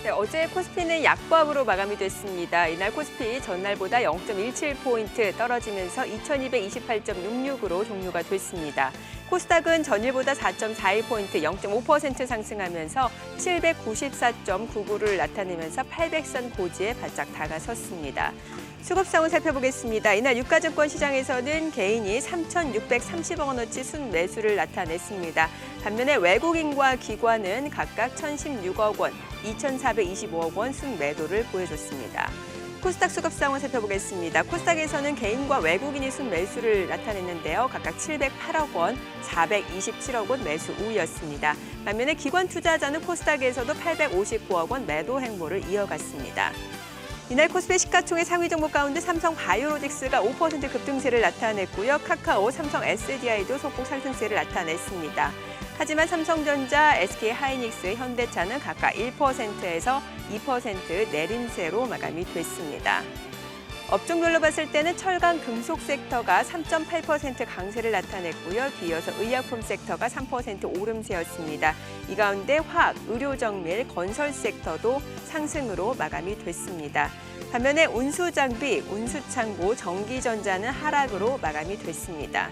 네, 어제 코스피는 약보합으로 마감이 됐습니다. 이날 코스피 전날보다 0.17포인트 떨어지면서 2228.66으로 종료가 됐습니다. 코스닥은 전일보다 4.41포인트 0.5% 상승하면서 794.99를 나타내면서 800선 고지에 바짝 다가섰습니다. 수급 상황 살펴보겠습니다. 이날 유가증권 시장에서는 개인이 3,630억 원어치 순매수를 나타냈습니다. 반면에 외국인과 기관은 각각 1,016억 원, 2,425억 원 순매도를 보여줬습니다. 코스닥 수급 상황 살펴보겠습니다. 코스닥에서는 개인과 외국인이 순매수를 나타냈는데요. 각각 708억 원, 427억 원 매수 우위였습니다. 반면에 기관 투자자는 코스닥에서도 859억 원 매도 행보를 이어갔습니다. 이날 코스피 시가총액 상위 종목 가운데 삼성 바이오로직스가 5% 급등세를 나타냈고요. 카카오, 삼성 SDI도 소폭 상승세를 나타냈습니다. 하지만 삼성전자, SK하이닉스, 현대차는 각각 1%에서 2% 내림세로 마감이 됐습니다. 업종별로 봤을 때는 철강, 금속 섹터가 3.8% 강세를 나타냈고요. 뒤이어서 의약품 섹터가 3% 오름세였습니다. 이 가운데 화학, 의료정밀, 건설 섹터도 상승으로 마감이 됐습니다. 반면에 운수장비, 운수창고, 전기전자는 하락으로 마감이 됐습니다.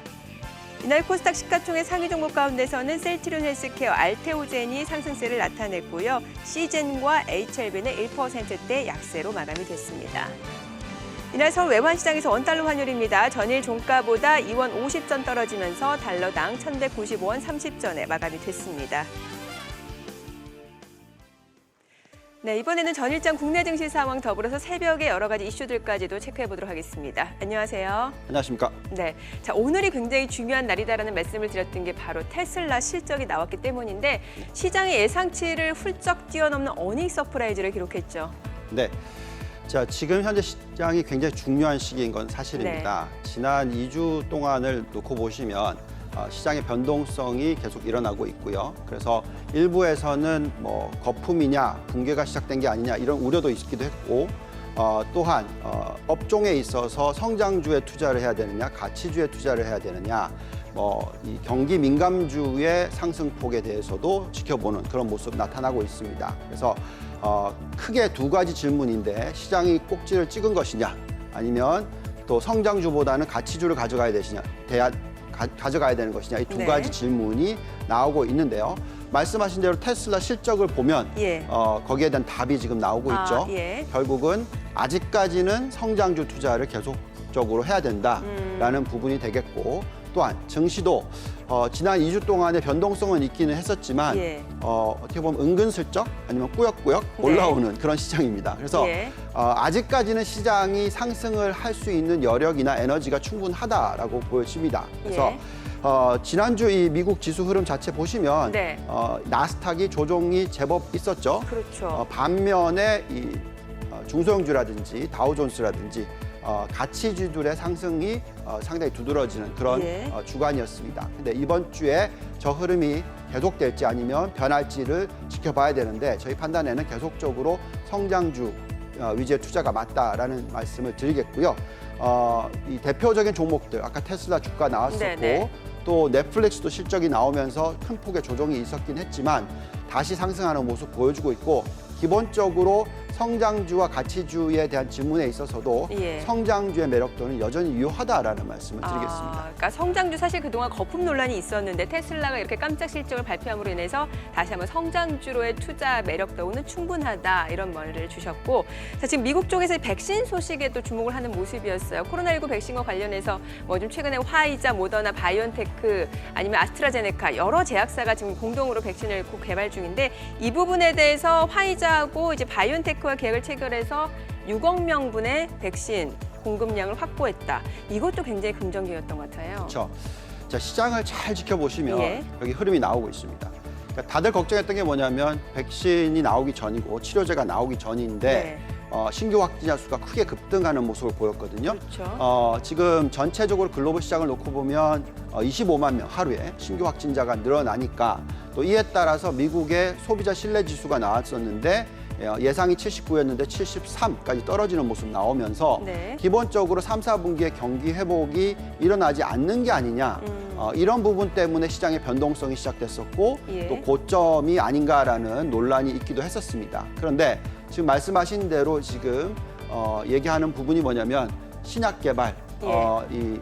이날 코스닥 시가총액 상위 종목 가운데서는 셀트리온 헬스케어, 알테오젠이 상승세를 나타냈고요. 시젠과 HLB는 1%대 약세로 마감이 됐습니다. 이날 서울 외환시장에서 원달러 환율입니다. 전일 종가보다 2원 50전 떨어지면서 달러당 1,195원 30전에 마감이 됐습니다. 네, 이번에는 전일장 국내 증시 상황 더불어서 새벽에 여러 가지 이슈들까지도 체크해 보도록 하겠습니다. 안녕하세요. 안녕하십니까. 네, 자 오늘이 굉장히 중요한 날이다라는 말씀을 드렸던 게 바로 테슬라 실적이 나왔기 때문인데 시장의 예상치를 훌쩍 뛰어넘는 어닝 서프라이즈를 기록했죠. 네. 자, 지금 현재 시장이 굉장히 중요한 시기인 건 사실입니다. 네. 지난 2주 동안을 놓고 보시면 시장의 변동성이 계속 일어나고 있고요. 그래서 일부에서는 뭐 거품이냐, 붕괴가 시작된 게 아니냐 이런 우려도 있기도 했고 또한 업종에 있어서 성장주에 투자를 해야 되느냐, 가치주에 투자를 해야 되느냐 이 경기 민감주의 상승폭에 대해서도 지켜보는 그런 모습 나타나고 있습니다. 그래서 크게 두 가지 질문인데 시장이 꼭지를 찍은 것이냐 아니면 또 성장주보다는 가치주를 가져가야 되는 것이냐 이 두 가지 질문이 나오고 있는데요. 말씀하신 대로 테슬라 실적을 보면 거기에 대한 답이 지금 나오고 있죠. 결국은 아직까지는 성장주 투자를 계속적으로 해야 된다라는 부분이 되겠고 또한 증시도 지난 2주 동안의 변동성은 있기는 했었지만 어떻게 보면 은근슬쩍 아니면 꾸역꾸역 올라오는 그런 시장입니다. 그래서 아직까지는 시장이 상승을 할 수 있는 여력이나 에너지가 충분하다라고 보여집니다. 그래서 지난주 이 미국 지수 흐름 자체 보시면 나스닥이 조정이 제법 있었죠. 그렇죠. 반면에 이 중소형주라든지 다우존스라든지 가치주들의 상승이 상당히 두드러지는 그런 주간이었습니다. 근데 이번 주에 저 흐름이 계속될지 아니면 변할지를 지켜봐야 되는데 저희 판단에는 계속적으로 성장주 위주의 투자가 맞다라는 말씀을 드리겠고요. 이 대표적인 종목들 아까 테슬라 주가 나왔었고 또 넷플릭스도 실적이 나오면서 큰 폭의 조정이 있었긴 했지만 다시 상승하는 모습 보여주고 있고 기본적으로 성장주와 가치주에 대한 질문에 있어서도 성장주의 매력도는 여전히 유효하다라는 말씀을 드리겠습니다. 그러니까 성장주 사실 그동안 거품 논란이 있었는데 테슬라가 이렇게 깜짝 실적을 발표함으로 인해서 다시 한번 성장주로의 투자 매력도는 충분하다 이런 말을 주셨고 자, 지금 미국 쪽에서 백신 소식에 또 주목을 하는 모습이었어요. 코로나19 백신과 관련해서 좀 최근에 화이자, 모더나, 바이온테크 아니면 아스트라제네카 여러 제약사가 지금 공동으로 백신을 곧 개발 중인데 이 부분에 대해서 화이자하고 이제 바이온테크와 계약을 체결해서 6억 명분의 백신 공급량을 확보했다. 이것도 굉장히 긍정적이었던 것 같아요. 그렇죠. 자, 시장을 잘 지켜보시면 여기 흐름이 나오고 있습니다. 그러니까 다들 걱정했던 게 뭐냐면 백신이 나오기 전이고 치료제가 나오기 전인데 신규 확진자 수가 크게 급등하는 모습을 보였거든요. 그렇죠. 지금 전체적으로 글로벌 시장을 놓고 보면 25만 명 하루에 신규 확진자가 늘어나니까 또 이에 따라서 미국의 소비자 신뢰 지수가 나왔었는데 예상이 79였는데 73까지 떨어지는 모습 나오면서 기본적으로 3, 4분기에 경기 회복이 일어나지 않는 게 아니냐 이런 부분 때문에 시장의 변동성이 시작됐었고 예. 또 고점이 아닌가라는 논란이 있기도 했었습니다. 그런데 지금 말씀하신 대로 지금 얘기하는 부분이 뭐냐면 신약 개발, 예. 이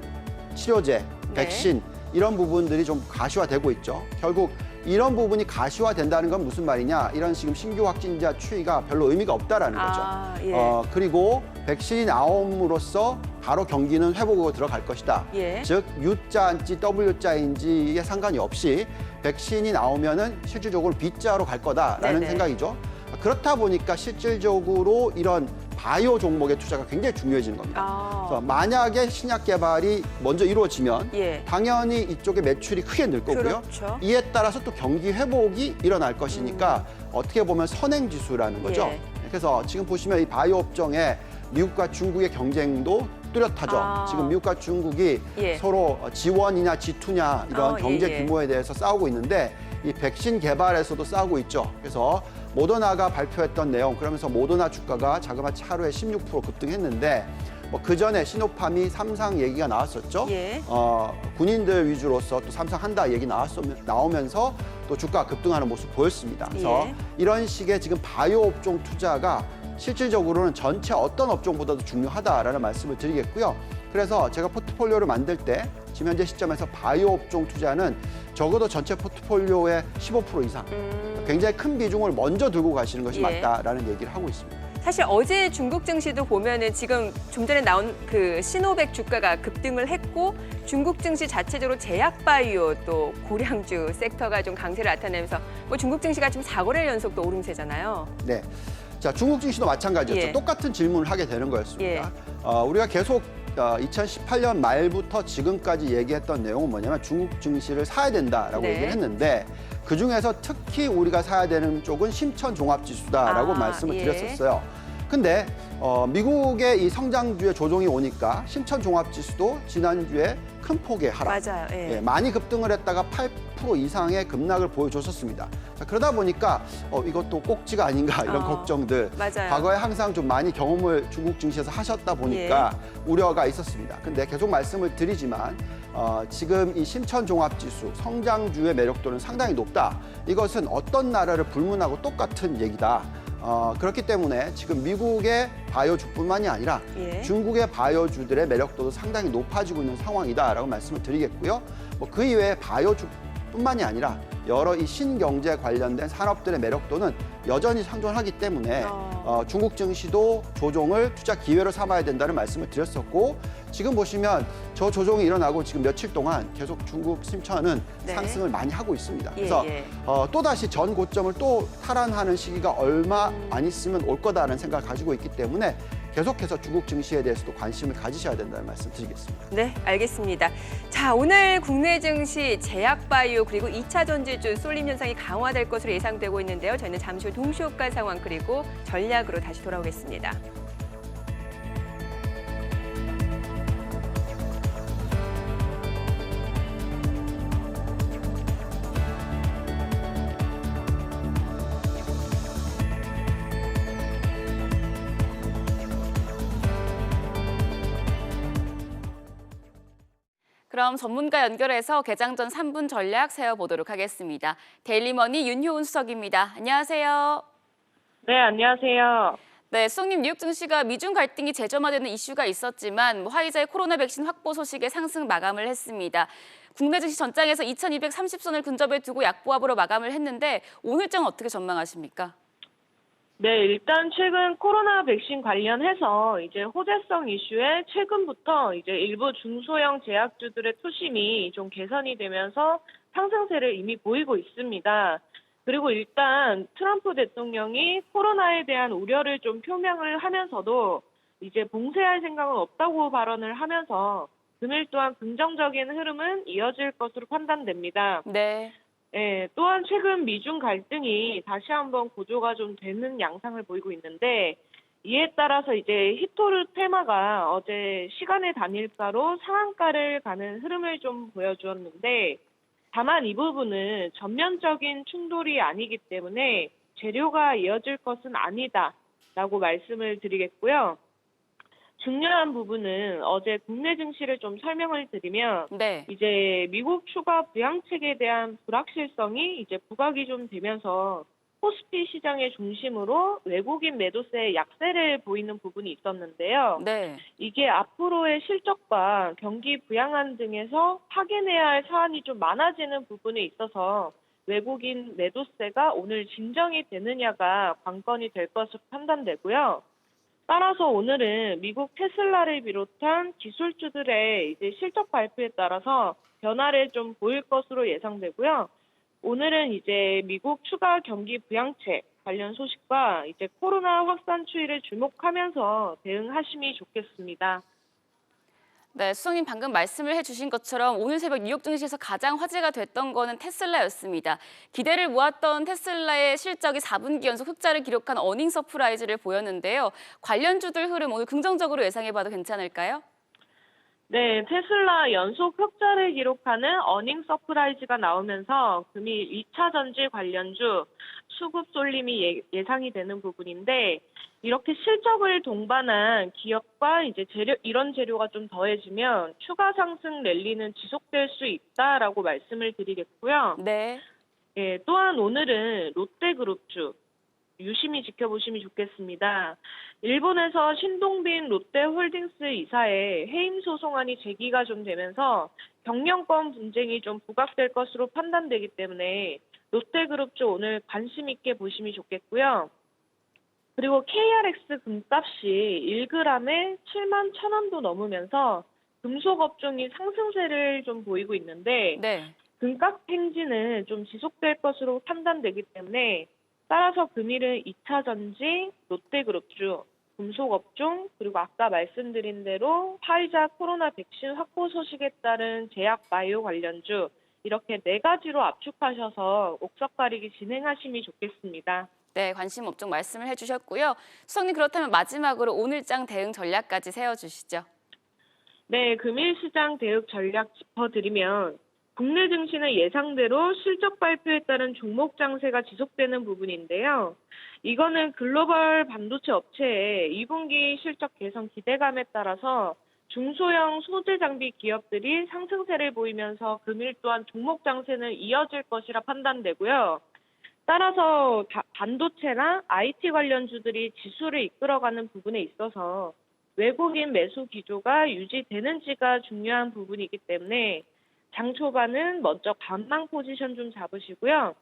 치료제, 백신 이런 부분들이 좀 가시화되고 있죠. 결국 이런 부분이 가시화된다는 건 무슨 말이냐? 이런 지금 신규 확진자 추이가 별로 의미가 없다라는 거죠. 예. 그리고 백신이 나옴으로써 바로 경기는 회복으로 들어갈 것이다. 예. 즉 U자인지 W자인지에 상관이 없이 백신이 나오면은 실질적으로 B자로 갈 거다라는 네네. 생각이죠. 그렇다 보니까 실질적으로 이런 바이오 종목의 투자가 굉장히 중요해지는 겁니다. 그래서 만약에 신약 개발이 먼저 이루어지면 예. 당연히 이쪽에 매출이 크게 늘 거고요. 그렇죠. 이에 따라서 또 경기 회복이 일어날 것이니까 어떻게 보면 선행지수라는 거죠. 예. 그래서 지금 보시면 이 바이오 업종에 미국과 중국의 경쟁도 뚜렷하죠. 지금 미국과 중국이 예. 서로 G1이냐 G2냐 이런 경제 예. 규모에 대해서 싸우고 있는데 이 백신 개발에서도 싸우고 있죠. 그래서 모더나가 발표했던 내용, 그러면서 모더나 주가가 자그마치 하루에 16% 급등했는데 그 전에 시노팜이 삼상 얘기가 나왔었죠. 예. 군인들 위주로서 또 삼상 한다 얘기 나오면서 또 주가 급등하는 모습 보였습니다. 그래서 예. 이런 식의 지금 바이오 업종 투자가 실질적으로는 전체 어떤 업종보다도 중요하다라는 말씀을 드리겠고요. 그래서 제가 포트폴리오를 만들 때 지금 현재 시점에서 바이오 업종 투자는 적어도 전체 포트폴리오의 15% 이상 굉장히 큰 비중을 먼저 들고 가시는 것이 예. 맞다라는 얘기를 하고 있습니다. 사실 어제 중국 증시도 보면은 지금 좀 전에 나온 그 시노백 주가가 급등을 했고 중국 증시 자체적으로 제약 바이오 또 고량주 섹터가 좀 강세를 나타내면서 중국 증시가 지금 4거래일 연속 또 오름세잖아요. 네. 자, 중국 증시도 마찬가지였죠. 예. 똑같은 질문을 하게 되는 거였습니다. 예. 우리가 계속 2018년 말부터 지금까지 얘기했던 내용은 뭐냐면 중국 증시를 사야 된다라고 네. 얘기를 했는데 그중에서 특히 우리가 사야 되는 쪽은 심천 종합지수다라고 말씀을 예. 드렸었어요. 근데 미국의 이 성장주의 조정이 오니까 심천 종합지수도 지난주에 큰 폭의 하락. 맞아요. 예. 예, 많이 급등을 했다가 8% 이상의 급락을 보여줬었습니다. 자, 그러다 보니까 이것도 꼭지가 아닌가 이런 걱정들. 맞아요. 과거에 항상 좀 많이 경험을 중국 증시에서 하셨다 보니까 우려가 있었습니다. 근데 계속 말씀을 드리지만 지금 이 심천 종합지수 성장주의 매력도는 상당히 높다. 이것은 어떤 나라를 불문하고 똑같은 얘기다. 그렇기 때문에 지금 미국의 바이오주뿐만이 아니라 예. 중국의 바이오주들의 매력도도 상당히 높아지고 있는 상황이다라고 말씀을 드리겠고요. 그 이외에 바이오주뿐만이 아니라 여러 이 신경제 관련된 산업들의 매력도는 여전히 상존하기 때문에 중국 증시도 조정을 투자 기회로 삼아야 된다는 말씀을 드렸었고 지금 보시면 저 조정이 일어나고 지금 며칠 동안 계속 중국 심천은 상승을 많이 하고 있습니다. 그래서 또다시 전 고점을 또 탈환하는 시기가 얼마 안 있으면 올 거다라는 생각을 가지고 있기 때문에 계속해서 중국 증시에 대해서도 관심을 가지셔야 된다는 말씀 드리겠습니다. 네, 알겠습니다. 자, 오늘 국내 증시 제약 바이오 그리고 2차 전지주 쏠림 현상이 강화될 것으로 예상되고 있는데요. 저희는 잠시 후 동시효과 상황 그리고 전략으로 다시 돌아오겠습니다. 그럼 전문가 연결해서 개장 전 3분 전략 세워보도록 하겠습니다. 데일리머니 윤효은 수석입니다. 안녕하세요. 네, 안녕하세요. 네, 수석님, 뉴욕 증시가 미중 갈등이 재점화되는 이슈가 있었지만 화이자의 코로나 백신 확보 소식에 상승 마감을 했습니다. 국내 증시 전장에서 2230선을 근접해 두고 약보합으로 마감을 했는데 오늘장은 어떻게 전망하십니까? 네, 일단 최근 코로나 백신 관련해서 이제 호재성 이슈에 최근부터 이제 일부 중소형 제약주들의 투심이 좀 개선이 되면서 상승세를 이미 보이고 있습니다. 그리고 일단 트럼프 대통령이 코로나에 대한 우려를 좀 표명을 하면서도 이제 봉쇄할 생각은 없다고 발언을 하면서 금일 또한 긍정적인 흐름은 이어질 것으로 판단됩니다. 네. 네, 또한 최근 미중 갈등이 다시 한번 고조가 좀 되는 양상을 보이고 있는데 이에 따라서 이제 히토르 테마가 어제 시간의 단일가로 상한가를 가는 흐름을 좀 보여주었는데 다만 이 부분은 전면적인 충돌이 아니기 때문에 재료가 이어질 것은 아니다라고 말씀을 드리겠고요. 중요한 부분은 어제 국내 증시를 좀 설명을 드리면 네. 이제 미국 추가 부양책에 대한 불확실성이 이제 부각이 좀 되면서 코스피 시장의 중심으로 외국인 매도세의 약세를 보이는 부분이 있었는데요. 네. 이게 앞으로의 실적과 경기 부양안 등에서 확인해야 할 사안이 좀 많아지는 부분에 있어서 외국인 매도세가 오늘 진정이 되느냐가 관건이 될 것으로 판단되고요. 따라서 오늘은 미국 테슬라를 비롯한 기술주들의 이제 실적 발표에 따라서 변화를 좀 보일 것으로 예상되고요. 오늘은 이제 미국 추가 경기 부양책 관련 소식과 이제 코로나 확산 추이를 주목하면서 대응하심이 좋겠습니다. 네, 수석님 방금 말씀을 해주신 것처럼 오늘 새벽 뉴욕 증시에서 가장 화제가 됐던 거는 테슬라였습니다. 기대를 모았던 테슬라의 실적이 4분기 연속 흑자를 기록한 어닝 서프라이즈를 보였는데요. 관련주들 흐름 오늘 긍정적으로 예상해봐도 괜찮을까요? 네, 테슬라 연속 흑자를 기록하는 어닝 서프라이즈가 나오면서 금일 2차 전지 관련주 수급 쏠림이 예상이 되는 부분인데 이렇게 실적을 동반한 기업과 이제 이런 재료가 좀 더해지면 추가 상승 랠리는 지속될 수 있다라고 말씀을 드리겠고요. 네. 예, 또한 오늘은 롯데그룹주 유심히 지켜보시면 좋겠습니다. 일본에서 신동빈 롯데홀딩스 이사의 해임 소송안이 제기가 좀 되면서 경영권 분쟁이 좀 부각될 것으로 판단되기 때문에 롯데그룹주 오늘 관심 있게 보시면 좋겠고요. 그리고 KRX 금값이 1g에 7만 1,000원도 넘으면서 금속 업종이 상승세를 좀 보이고 있는데 네. 금값 행진은 좀 지속될 것으로 판단되기 때문에 따라서 금일은 2차 전지, 롯데그룹주, 금속업종, 그리고 아까 말씀드린 대로 화이자 코로나 백신 확보 소식에 따른 제약 바이오 관련주 이렇게 4가지로 압축하셔서 옥석 가리기 진행하심이 좋겠습니다. 네, 관심 업종 말씀을 해주셨고요. 수석님 그렇다면 마지막으로 오늘장 대응 전략까지 세워주시죠. 네, 금일 시장 대응 전략 짚어드리면 국내 증시는 예상대로 실적 발표에 따른 종목 장세가 지속되는 부분인데요. 이거는 글로벌 반도체 업체의 2분기 실적 개선 기대감에 따라서 중소형 소재 장비 기업들이 상승세를 보이면서 금일 또한 종목 장세는 이어질 것이라 판단되고요. 따라서 반도체나 IT 관련주들이 지수를 이끌어가는 부분에 있어서 외국인 매수 기조가 유지되는지가 중요한 부분이기 때문에 장 초반은 먼저 관망 포지션 좀 잡으시고요.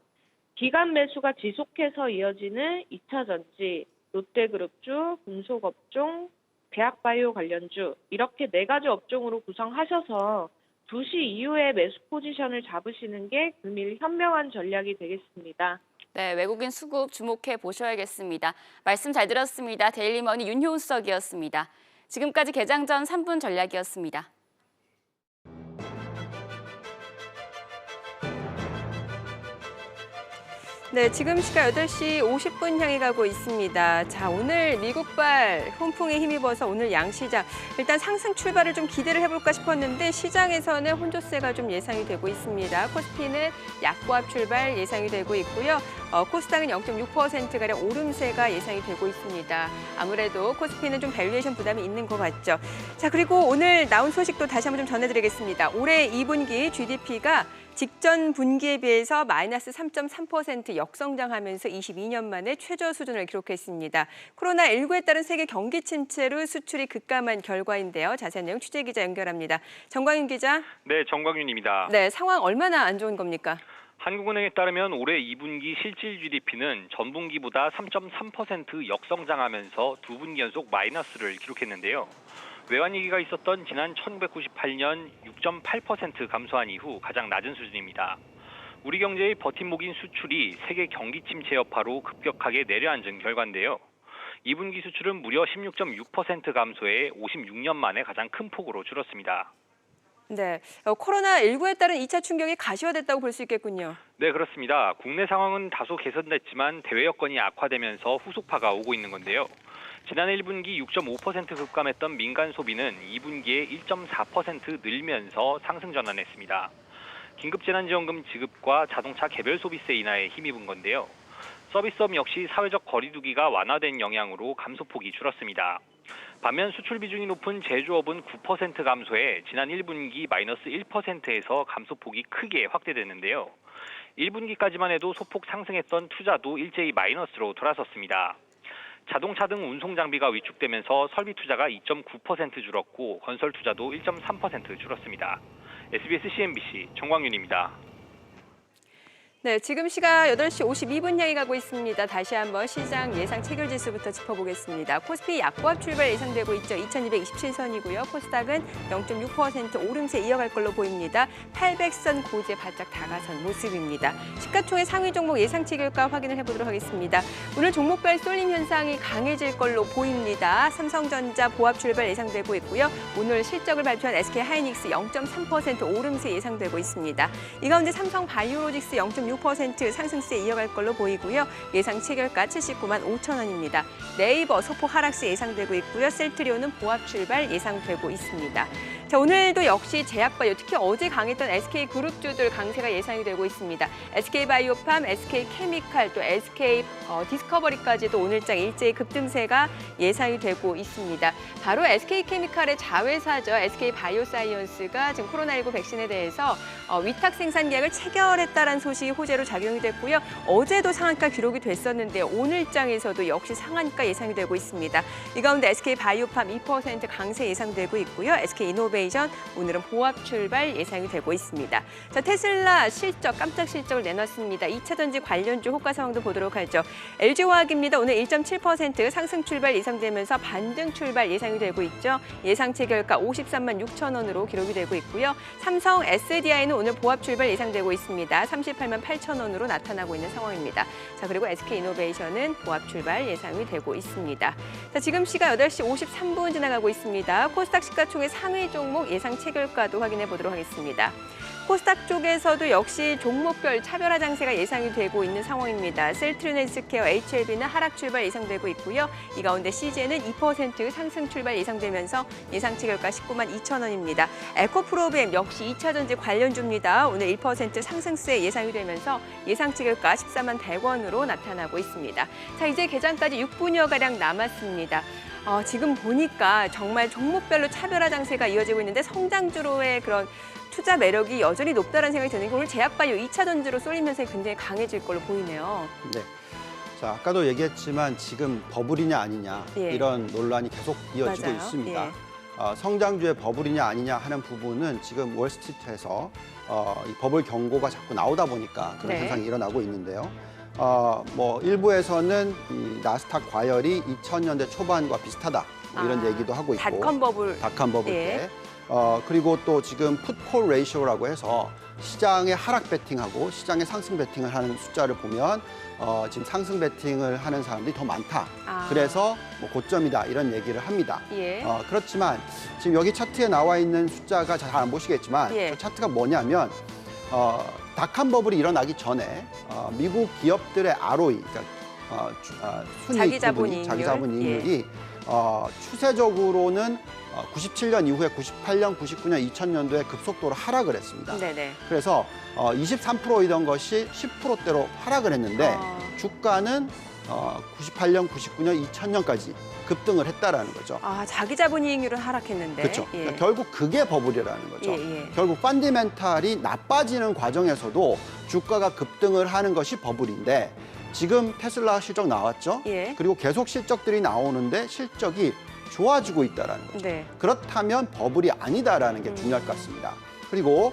기간 매수가 지속해서 이어지는 2차 전지, 롯데그룹주, 금속업종, 대학바이오 관련주 이렇게 4가지 업종으로 구성하셔서 2시 이후에 매수 포지션을 잡으시는 게 금일 현명한 전략이 되겠습니다. 네, 외국인 수급 주목해 보셔야겠습니다. 말씀 잘 들었습니다. 데일리머니 윤효은 수석이었습니다. 지금까지 개장 전 3분 전략이었습니다. 네, 지금 시각 8시 50분 향해 가고 있습니다. 자, 오늘 미국발 훈풍에 힘입어서 오늘 양시장 일단 상승 출발을 좀 기대를 해볼까 싶었는데 시장에서는 혼조세가 좀 예상이 되고 있습니다. 코스피는 약보합 출발 예상이 되고 있고요. 코스닥은 0.6%가량 오름세가 예상이 되고 있습니다. 아무래도 코스피는 좀 밸류에이션 부담이 있는 것 같죠. 자, 그리고 오늘 나온 소식도 다시 한번 좀 전해드리겠습니다. 올해 2분기 GDP가 직전 분기에 비해서 마이너스 3.3% 역성장하면서 22년 만에 최저 수준을 기록했습니다. 코로나19에 따른 세계 경기 침체로 수출이 급감한 결과인데요. 자세한 내용 취재기자 연결합니다. 정광윤 기자. 네, 정광윤입니다. 네, 상황 얼마나 안 좋은 겁니까? 한국은행에 따르면 올해 2분기 실질 GDP는 전분기보다 3.3% 역성장하면서 2분기 연속 마이너스를 기록했는데요. 외환위기가 있었던 지난 1998년 6.8% 감소한 이후 가장 낮은 수준입니다. 우리 경제의 버팀목인 수출이 세계 경기 침체 여파로 급격하게 내려앉은 결과인데요. 2분기 수출은 무려 16.6% 감소해 56년 만에 가장 큰 폭으로 줄었습니다. 네, 코로나19에 따른 2차 충격이 가시화됐다고 볼 수 있겠군요. 네, 그렇습니다. 국내 상황은 다소 개선됐지만 대외 여건이 악화되면서 후속파가 오고 있는 건데요. 지난해 1분기 6.5% 급감했던 민간 소비는 2분기에 1.4% 늘면서 상승 전환했습니다. 긴급재난지원금 지급과 자동차 개별 소비세 인하에 힘입은 건데요. 서비스업 역시 사회적 거리 두기가 완화된 영향으로 감소폭이 줄었습니다. 반면 수출 비중이 높은 제조업은 9% 감소해 지난 1분기 마이너스 1%에서 감소폭이 크게 확대됐는데요. 1분기까지만 해도 소폭 상승했던 투자도 일제히 마이너스로 돌아섰습니다. 자동차 등 운송 장비가 위축되면서 설비 투자가 2.9% 줄었고 건설 투자도 1.3% 줄었습니다. SBS CNBC 정광윤입니다. 네, 지금 시각 8시 52분 향해 가고 있습니다. 다시 한번 시장 예상 체결 지수부터 짚어보겠습니다. 코스피 약보합 출발 예상되고 있죠. 2227선이고요. 코스닥은 0.6% 오름세 이어갈 걸로 보입니다. 800선 고지에 바짝 다가선 모습입니다. 시가총액 상위 종목 예상 체결가 확인을 해보도록 하겠습니다. 오늘 종목별 쏠림 현상이 강해질 걸로 보입니다. 삼성전자 보합 출발 예상되고 있고요. 오늘 실적을 발표한 SK하이닉스 0.3% 오름세 예상되고 있습니다. 이 가운데 삼성바이오로직스 0.6% 상승세 이어갈 걸로 보이고요. 예상 체결가 79만 5천 원입니다. 네이버 소폭 하락세 예상되고 있고요. 셀트리온은 보합 출발 예상되고 있습니다. 자, 오늘도 역시 제약바이오, 특히 어제 강했던 SK그룹주들 강세가 예상이 되고 있습니다. SK바이오팜, SK케미칼, 또 SK 디스커버리까지도 오늘장 일제히 급등세가 예상이 되고 있습니다. 바로 SK케미칼의 자회사죠. SK바이오사이언스가 지금 코로나19 백신에 대해서 위탁 생산 계약을 체결했다는 소식이 호재로 작용이 됐고요. 어제도 상한가 기록이 됐었는데 오늘장에서도 역시 상한가 예상이 되고 있습니다. 이 가운데 SK바이오팜 2% 강세 예상되고 있고요. SK이노베이션 오늘은 보합 출발 예상이 되고 있습니다. 자, 테슬라 실적 깜짝 실적을 내놨습니다. 2차 전지 관련주 호가 상황도 보도록 하죠. LG화학입니다. 오늘 1.7% 상승 출발 예상되면서 반등 출발 예상이 되고 있죠. 예상 체결가 53만 6천 원으로 기록이 되고 있고요. 삼성 SDI는 오늘 보합 출발 예상되고 있습니다. 38만 8천 원으로 나타나고 있는 상황입니다. 자, 그리고 SK이노베이션은 보합 출발 예상이 되고 있습니다. 자, 지금 시각 8시 53분 지나가고 있습니다. 코스닥 시가총액 상위 종목 예상 체결가도 확인해 보도록 하겠습니다. 코스닥 쪽에서도 역시 종목별 차별화 장세가 예상이 되고 있는 상황입니다. 셀트리온 헬스케어, HLB는 하락 출발 예상되고 있고요. 이 가운데 CJ는 2% 상승 출발 예상되면서 예상 체결가 19만 2천 원입니다. 에코프로비엠 역시 2차 전지 관련주입니다. 오늘 1% 상승세 예상이 되면서 예상 체결가 14만 100원으로 나타나고 있습니다. 자, 이제 개장까지 6분여가량 남았습니다. 지금 보니까 정말 종목별로 차별화 장세가 이어지고 있는데 성장주로의 그런 투자 매력이 여전히 높다는 생각이 드는 게 오늘 제약바이오 2차 전지로 쏠림 현상이 굉장히 강해질 걸로 보이네요. 네. 자, 아까도 얘기했지만 지금 버블이냐 아니냐 예. 이런 논란이 계속 이어지고 맞아요. 있습니다. 예. 성장주의 버블이냐 아니냐 하는 부분은 지금 월스트리트에서 이 버블 경고가 자꾸 나오다 보니까 그런 네. 현상이 일어나고 있는데요. 뭐 일부에서는 이 나스닥 과열이 2000년대 초반과 비슷하다 뭐 이런 얘기도 하고 있고 닷컴 버블. 닷컴 버블 예. 때 그리고 또 지금 풋콜 레이쇼라고 해서 시장의 하락 베팅하고 시장의 상승 베팅을 하는 숫자를 보면 지금 상승 베팅을 하는 사람들이 더 많다. 그래서 뭐 고점이다 이런 얘기를 합니다. 예. 그렇지만 지금 여기 차트에 나와 있는 숫자가 잘 안 보시겠지만 예. 저 차트가 뭐냐면 닷컴 버블이 일어나기 전에 미국 기업들의 ROE, 그러니까 순이익 부분이, 자기 자본 이익률이 추세적으로는 97년 이후에 98년, 99년, 2000년도에 급속도로 하락을 했습니다. 네네. 그래서 23%이던 것이 10%대로 하락을 했는데 주가는 98년, 99년, 2000년까지 급등을 했다라는 거죠. 자기 자본 이익률은 하락했는데. 그렇죠. 예. 그러니까 결국 그게 버블이라는 거죠. 예, 예. 결국 펀디멘탈이 나빠지는 과정에서도 주가가 급등을 하는 것이 버블인데 지금 테슬라 실적 나왔죠. 예. 그리고 계속 실적들이 나오는데 실적이 좋아지고 있다라는 거죠. 네. 그렇다면 버블이 아니다라는 게 중요할 것 같습니다. 그리고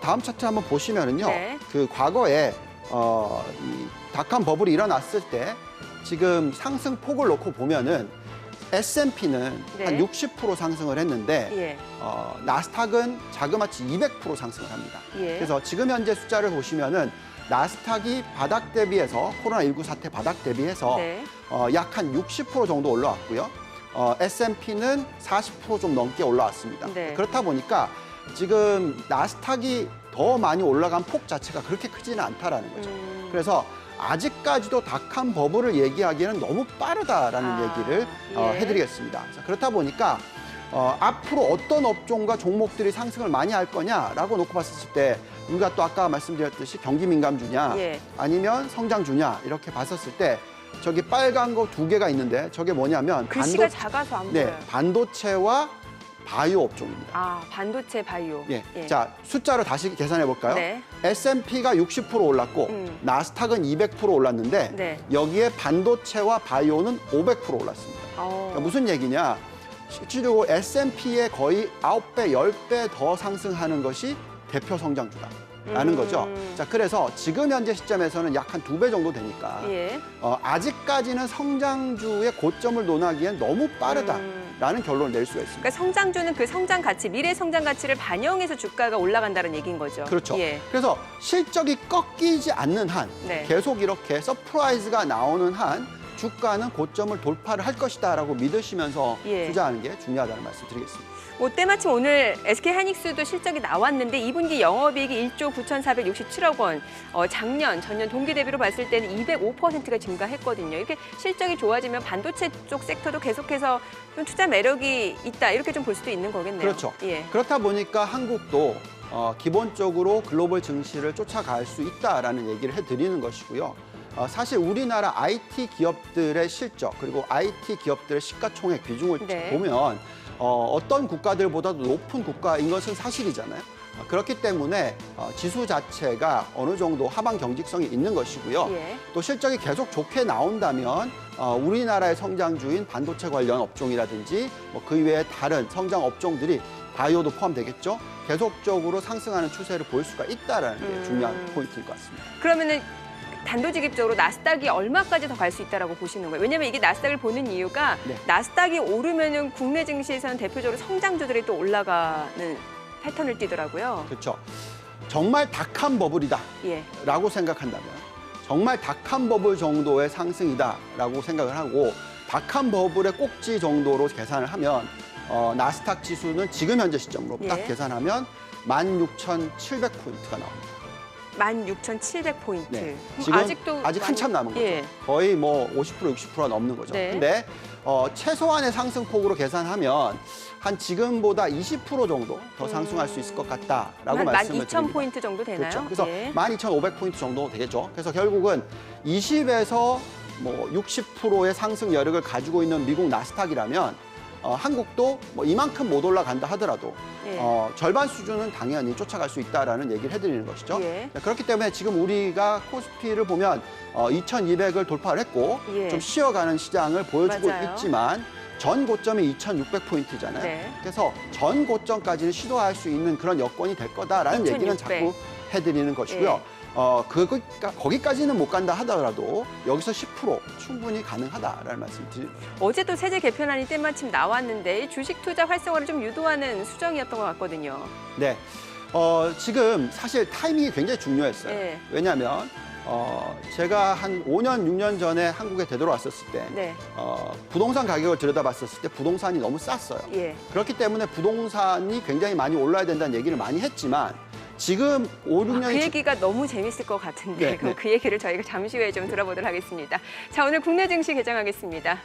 다음 차트 한번 보시면은요. 네. 그 과거에 이 닷컴 버블이 일어났을 때 지금 상승 폭을 놓고 보면은 S&P는 네. 한 60% 상승을 했는데 예. 나스닥은 자그마치 200% 상승을 합니다. 예. 그래서 지금 현재 숫자를 보시면은 나스닥이 바닥 대비해서 코로나19 사태 바닥 대비해서 네. 약 한 60% 정도 올라왔고요. S&P는 40% 좀 넘게 올라왔습니다. 네. 그렇다 보니까 지금 나스닥이 더 많이 올라간 폭 자체가 그렇게 크지는 않다라는 거죠. 그래서 아직까지도 닷컴 버블을 얘기하기에는 너무 빠르다라는 얘기를 예. 해드리겠습니다. 자, 그렇다 보니까 앞으로 어떤 업종과 종목들이 상승을 많이 할 거냐라고 놓고 봤을 때 우리가 또 아까 말씀드렸듯이 경기 민감주냐 예. 아니면 성장주냐 이렇게 봤었을 때 저기 빨간 거 2개가 있는데 저게 뭐냐면 글씨가 작아서 안 보여요. 반도체와 바이오 업종입니다. 아, 반도체 바이오. 예. 예. 자, 숫자로 다시 계산해 볼까요? 네. S&P가 60% 올랐고 나스닥은 200% 올랐는데 네. 여기에 반도체와 바이오는 500% 올랐습니다. 그러니까 무슨 얘기냐? 실질적으로 S&P의 거의 9배, 10배 더 상승하는 것이 대표 성장주다라는 거죠. 자, 그래서 지금 현재 시점에서는 약 한 2배 정도 되니까 예. 아직까지는 성장주의 고점을 논하기엔 너무 빠르다라는 결론을 낼 수가 있습니다. 그러니까 성장주는 그 성장 가치, 미래 성장 가치를 반영해서 주가가 올라간다는 얘기인 거죠. 그렇죠. 예. 그래서 실적이 꺾이지 않는 한 네. 계속 이렇게 서프라이즈가 나오는 한 주가는 고점을 돌파를 할 것이다라고 믿으시면서 예. 투자하는 게 중요하다는 말씀 드리겠습니다. 뭐 때마침 오늘 SK하이닉스도 실적이 나왔는데 2분기 영업이익이 1조 9,467억 원, 작년, 전년 동기 대비로 봤을 때는 205%가 증가했거든요. 이렇게 실적이 좋아지면 반도체 쪽 섹터도 계속해서 좀 투자 매력이 있다 이렇게 좀 볼 수도 있는 거겠네요. 그렇죠. 예. 그렇다 보니까 한국도 기본적으로 글로벌 증시를 쫓아갈 수 있다라는 얘기를 해드리는 것이고요. 사실 우리나라 IT 기업들의 실적 그리고 IT 기업들의 시가총액 비중을 네. 보면 어떤 국가들보다도 높은 국가인 것은 사실이잖아요. 그렇기 때문에 지수 자체가 어느 정도 하방 경직성이 있는 것이고요. 예. 또 실적이 계속 좋게 나온다면 우리나라의 성장주인 반도체 관련 업종이라든지 그 이외에 다른 성장 업종들이 바이오도 포함되겠죠. 계속적으로 상승하는 추세를 보일 수가 있다는 게 중요한 포인트일 것 같습니다. 그러면은 단도직입적으로 나스닥이 얼마까지 더 갈 수 있다라고 보시는 거예요? 왜냐하면 이게 나스닥을 보는 이유가 네. 나스닥이 오르면은 국내 증시에서는 대표적으로 성장주들이 또 올라가는 패턴을 띠더라고요. 그렇죠. 정말 닭한 버블이다. 예. 라고 생각한다면 정말 닭한 버블 정도의 상승이다라고 생각을 하고 닭한 버블의 꼭지 정도로 계산을 하면 나스닥 지수는 지금 현재 시점으로 딱 예. 계산하면 16,700포인트가 나옵니다. 16,700포인트. 네. 지금 아직 한참 남은 거죠. 예. 거의 뭐 50%, 60%가 넘는 거죠. 네. 근데 최소한의 상승폭으로 계산하면 한 지금보다 20% 정도 더 상승할 수 있을 것 같다라고 한 말씀을 드립니다. 12,000포인트 정도 되나요? 그렇죠. 그래서 예. 12,500포인트 정도 되겠죠. 그래서 결국은 20에서 뭐 60%의 상승 여력을 가지고 있는 미국 나스닥이라면 한국도 뭐 이만큼 못 올라간다 하더라도 예. 절반 수준은 당연히 쫓아갈 수 있다라는 얘기를 해드리는 것이죠. 예. 그렇기 때문에 지금 우리가 코스피를 보면 2,200을 돌파를 했고 예. 좀 쉬어가는 시장을 보여주고 맞아요. 있지만 전 고점이 2,600포인트잖아요. 네. 그래서 전 고점까지는 시도할 수 있는 그런 여건이 될 거다라는 얘기는 2,600. 자꾸 해드리는 것이고요. 거기까지는 못 간다 하더라도 여기서 10% 충분히 가능하다라는 말씀 드립니다. 어제도 세제 개편안이 때마침 나왔는데 주식 투자 활성화를 좀 유도하는 수정이었던 것 같거든요. 네, 지금 사실 타이밍이 굉장히 중요했어요. 네. 왜냐하면 제가 한 5년, 6년 전에 한국에 되돌아왔었을 때 네. 부동산 가격을 들여다봤었을 때 부동산이 너무 쌌어요. 예. 그렇기 때문에 부동산이 굉장히 많이 올라야 된다는 얘기를 많이 했지만 지금 5, 6년이 그 얘기가 너무 재밌을 것 같은데 네, 그럼 네. 그 얘기를 저희가 잠시 후에 좀 들어보도록 하겠습니다. 자, 오늘 국내 증시 개장하겠습니다.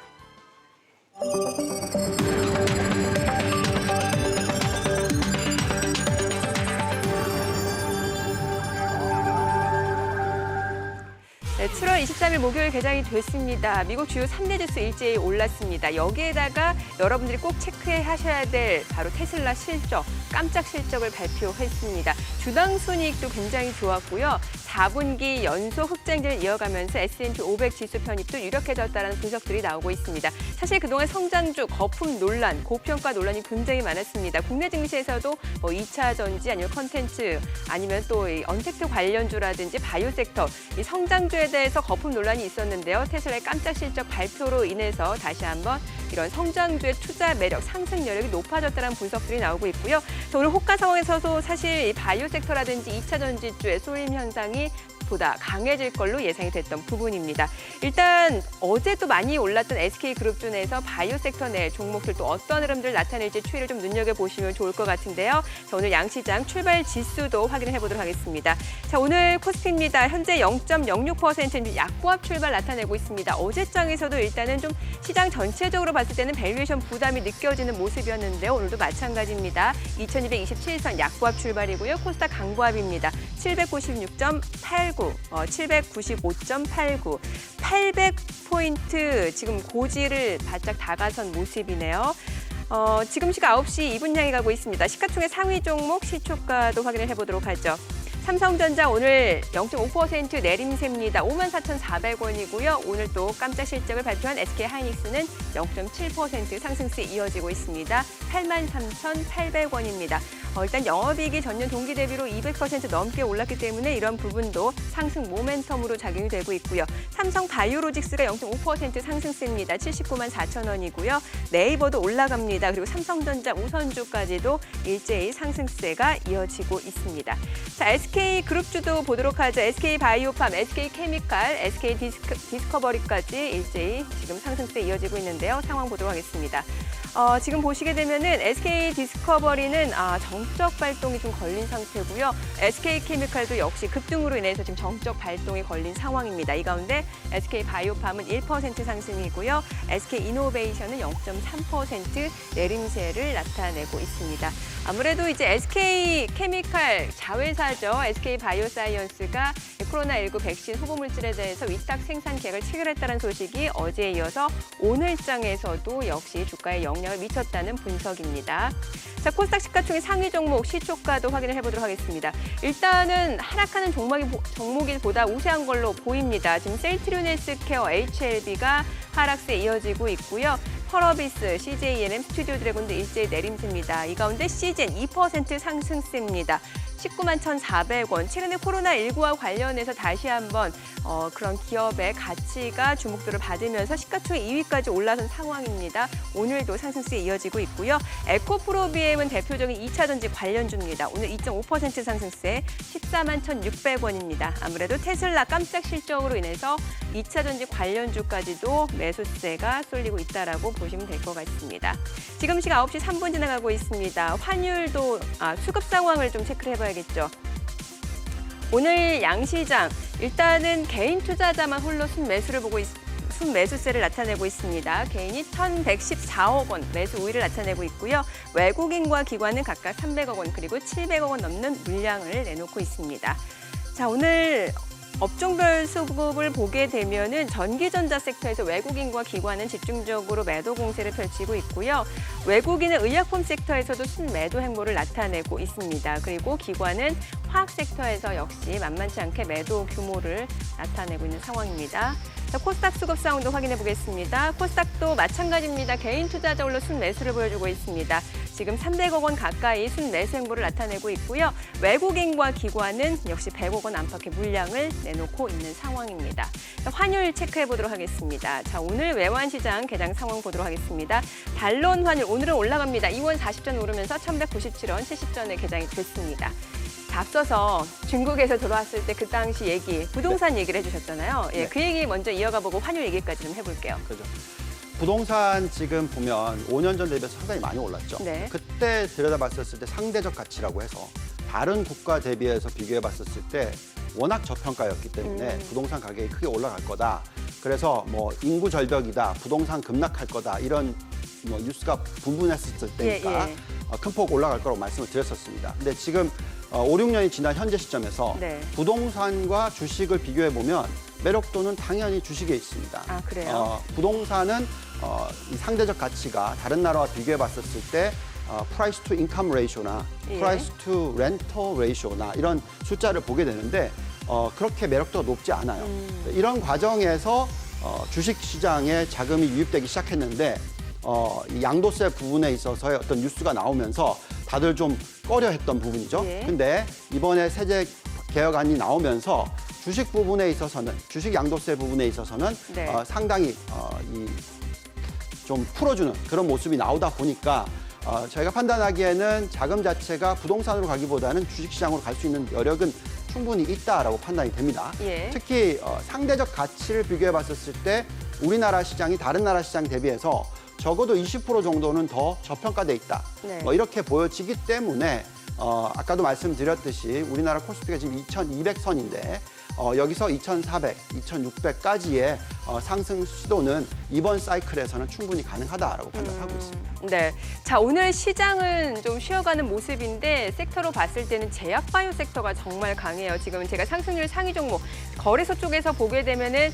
네, 7월 23일 목요일 개장이 됐습니다. 미국 주요 3대 지수 일제히 올랐습니다. 여기에다가 여러분들이 꼭 체크하셔야 될 바로 테슬라 실적, 깜짝 실적을 발표했습니다. 주당 순이익도 굉장히 좋았고요. 4분기 연속 흑자행진을 이어가면서 S&P 500 지수 편입도 유력해졌다는 분석들이 나오고 있습니다. 사실 그동안 성장주, 거품 논란, 고평가 논란이 굉장히 많았습니다. 국내 증시에서도 뭐 2차 전지 아니면 컨텐츠 아니면 또 이 언택트 관련주라든지 바이오 섹터, 이 성장주에 대해서 거품 논란이 있었는데요. 테슬라의 깜짝 실적 발표로 인해서 다시 한번 이런 성장주의 투자 매력, 상승 여력이 높아졌다는 분석들이 나오고 있고요. 오늘 호가 상황에서도 사실 이 바이오 섹터라든지 2차 전지주의 쏠림 현상이 보다 강해질 걸로 예상이 됐던 부분입니다. 일단 어제도 많이 올랐던 SK그룹 중에서 바이오 섹터 내 종목들 또 어떤 흐름들 나타낼지 추이를 좀 눈여겨보시면 좋을 것 같은데요. 자, 오늘 양시장 출발 지수도 확인해 보도록 하겠습니다. 자, 오늘 코스피입니다. 현재 0.06% 약보합 출발 나타내고 있습니다. 어제장에서도 일단은 좀 시장 전체적으로 봤을 때는 밸류에이션 부담이 느껴지는 모습이었는데요. 오늘도 마찬가지입니다. 2227선 약보합 출발이고요. 코스닥 강보합입니다. 796.89, 795.89, 800포인트 지금 고지를 바짝 다가선 모습이네요. 지금 시각 9시 2분 향해 가고 있습니다. 시가총액 상위 종목 시초가도 확인을 해보도록 하죠. 삼성전자 오늘 0.5% 내림세입니다. 54,400원이고요. 오늘 또 깜짝 실적을 발표한 SK하이닉스는 0.7% 상승세 이어지고 있습니다. 83,800원입니다. 일단 영업이익이 전년 동기 대비로 200% 넘게 올랐기 때문에 이런 부분도 상승 모멘텀으로 작용이 되고 있고요. 삼성바이오로직스가 0.5% 상승세입니다. 794,000원이고요. 네이버도 올라갑니다. 그리고 삼성전자 우선주까지도 일제히 상승세가 이어지고 있습니다. 자, SK그룹주도 보도록 하죠. SK바이오팜, SK케미칼, SK디스커버리까지 일제히 지금 상승세 이어지고 있는데요. 상황 보도록 하겠습니다. 지금 보시게 되면은 SK디스커버리는 정적 발동이 좀 걸린 상태고요. SK케미칼도 역시 급등으로 인해서 지금 정적 발동이 걸린 상황입니다. 이 가운데 SK바이오팜은 1% 상승이고요. SK이노베이션은 0.3% 내림세를 나타내고 있습니다. 아무래도 이제 SK케미칼 자회사죠. SK바이오사이언스가 코로나19 백신 후보물질에 대해서 위탁 생산 계약을 체결했다는 소식이 어제에 이어서 오늘장에서도 역시 주가에 영향을 미쳤다는 분석입니다. 자, 코스닥 시가총액 상위 종목 시초가도 확인을 해보도록 하겠습니다. 일단은 하락하는 종목이 보다 우세한 걸로 보입니다. 지금 셀트리온 헬스케어, HLB가 하락세 이어지고 있고요. 펄어비스, CJENM, 스튜디오 드래곤도 일제히 내림세입니다. 이 가운데 CGN 2% 상승세입니다. 191,400원. 최근에 코로나19와 관련해서 다시 한번 그런 기업의 가치가 주목도를 받으면서 시가총액 2위까지 올라선 상황입니다. 오늘도 상승세 이어지고 있고요. 에코프로비엠은 대표적인 2차 전지 관련주입니다. 오늘 2.5% 상승세 141,600원입니다. 아무래도 테슬라 깜짝 실적으로 인해서 2차 전지 관련주까지도 매수세가 쏠리고 있다라고 보시면 될 것 같습니다. 지금 시각 9시 3분 지나가고 있습니다. 환율도 수급 상황을 좀 체크를 해봐야겠죠. 오늘 양시장 일단은 개인 투자자만 홀로 순매수세를 나타내고 있습니다. 개인이 1,114억 원 매수 우위를 나타내고 있고요. 외국인과 기관은 각각 300억 원 그리고 700억 원 넘는 물량을 내놓고 있습니다. 자, 오늘 업종별 수급을 보게 되면은 전기전자 섹터에서 외국인과 기관은 집중적으로 매도 공세를 펼치고 있고요. 외국인은 의약품 섹터에서도 순매도 행보를 나타내고 있습니다. 그리고 기관은 화학 섹터에서 역시 만만치 않게 매도 규모를 나타내고 있는 상황입니다. 자, 코스닥 수급 상황도 확인해 보겠습니다. 코스닥도 마찬가지입니다. 개인 투자자 홀로 순매수를 보여주고 있습니다. 지금 300억 원 가까이 순매수 행보를 나타내고 있고요. 외국인과 기관은 역시 100억 원 안팎의 물량을 내놓고 있는 상황입니다. 자, 환율 체크해 보도록 하겠습니다. 자, 오늘 외환시장 개장 상황 보도록 하겠습니다. 달러원 환율 오늘은 올라갑니다. 2원 40전 오르면서 1,197원 70전에 개장이 됐습니다. 앞서서 중국에서 돌아왔을 때 그 당시 얘기, 부동산 얘기를 해주셨잖아요. 예, 네. 그 얘기 먼저 이어가 보고 환율 얘기까지 좀 해볼게요. 그죠. 부동산 지금 보면 5년 전 대비해서 상당히 많이 올랐죠. 네. 그때 들여다봤었을 때 상대적 가치라고 해서 다른 국가 대비해서 비교해봤었을 때 워낙 저평가였기 때문에 부동산 가격이 크게 올라갈 거다. 그래서 뭐 인구 절벽이다, 부동산 급락할 거다 이런 뭐 뉴스가 분분했었을 때니까 큰 폭 올라갈 거라고 말씀을 드렸었습니다. 근데 지금 5, 6년이 지난 현재 시점에서 네. 부동산과 주식을 비교해 보면 매력도는 당연히 주식에 있습니다. 아, 그래요? 부동산은 이 상대적 가치가 다른 나라와 비교해 봤었을 때 price to income ratio나 예. price to rental ratio나 이런 숫자를 보게 되는데 그렇게 매력도가 높지 않아요. 이런 과정에서 주식 시장에 자금이 유입되기 시작했는데 이 양도세 부분에 있어서의 어떤 뉴스가 나오면서 다들 좀 꺼려했던 부분이죠. 예. 근데 이번에 세제 개혁안이 나오면서 주식 부분에 있어서는 주식 양도세 부분에 있어서는 네. 상당히 좀 풀어주는 그런 모습이 나오다 보니까 저희가 판단하기에는 자금 자체가 부동산으로 가기보다는 주식시장으로 갈 수 있는 여력은 충분히 있다라고 판단이 됩니다. 예. 특히 상대적 가치를 비교해 봤었을 때 우리나라 시장이 다른 나라 시장 대비해서 적어도 20% 정도는 더 저평가돼 있다. 네. 이렇게 보여지기 때문에 아까도 말씀드렸듯이 우리나라 코스피가 지금 2,200선인데 여기서 2,400, 2,600까지의 상승 시도는 이번 사이클에서는 충분히 가능하다라고 판단하고 있습니다. 네. 자, 오늘 시장은 좀 쉬어가는 모습인데 섹터로 봤을 때는 제약바이오 섹터가 정말 강해요. 지금 제가 상승률 상위 종목 거래소 쪽에서 보게 되면은